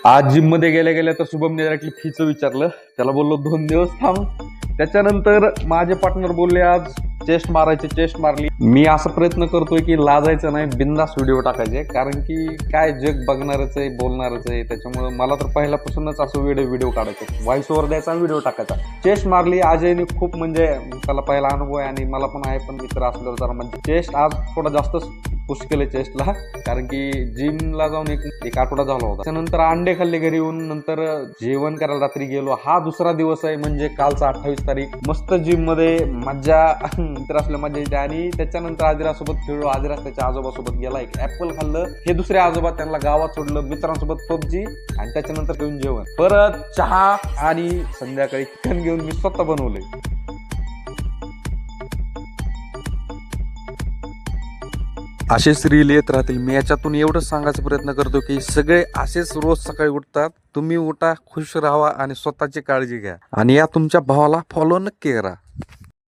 आज जिम मध्ये गेल्या गेल्या तर शुभमने डायरेक्टली फीचं विचारलं. त्याला बोललो 2 दिवस थांब. त्याच्यानंतर माझे पार्टनर बोलले आज चेस्ट मारायचे, चेस्ट मारली. मी असा प्रयत्न करतोय की लाजायचं नाही, बिंदास व्हिडिओ टाकायचे, कारण की काय जग बघणारच आहे, बोलणारच आहे. त्याच्यामुळे मला तर पहिल्यापासूनच असं व्हिडिओ काढायचे, व्हॉइस ओव्हर द्यायचा, व्हिडिओ टाकायचा. चेस्ट मारली अजयने खूप, म्हणजे त्याला पहिला अनुभव आहे आणि मला पण आहे, पण मित्र असल्यावर जरा म्हणजे चेस्ट आज थोडा जास्तच पुश केले चेस्टला, कारण की जिमला जाऊन एक आठवडा झाला होता. त्यानंतर अंडे खाल्ले घरी येऊन, नंतर जेवण करायला रात्री गेलो. हा दुसरा दिवस आहे, म्हणजे कालचा 28 तारीख. मस्त जिम मध्ये मज्जा, मित्र असल्या मजा येते. आणि त्याच्यानंतर आदिरासोबत खेळलो. आदिरास त्याच्या आजोबासोबत गेला, एक ऍपल खाल्लं. हे दुसरे आजोबा, त्यांना गावात सोडलं, मित्रांसोबत पबजी, आणि त्याच्यानंतर घेऊन जेवण, परत चहा, आणि संध्याकाळी चिकन घेऊन मी स्वतः बनवलंय. असेच रील येत राहतील. मी याच्यातून एवढंच सांगायचा प्रयत्न करतो की सगळे असेच रोज सकाळी उठतात. तुम्ही उठा, खुश राहा आणि स्वतःची काळजी घ्या. आणि या तुमच्या भावाला फॉलो नक्की करा.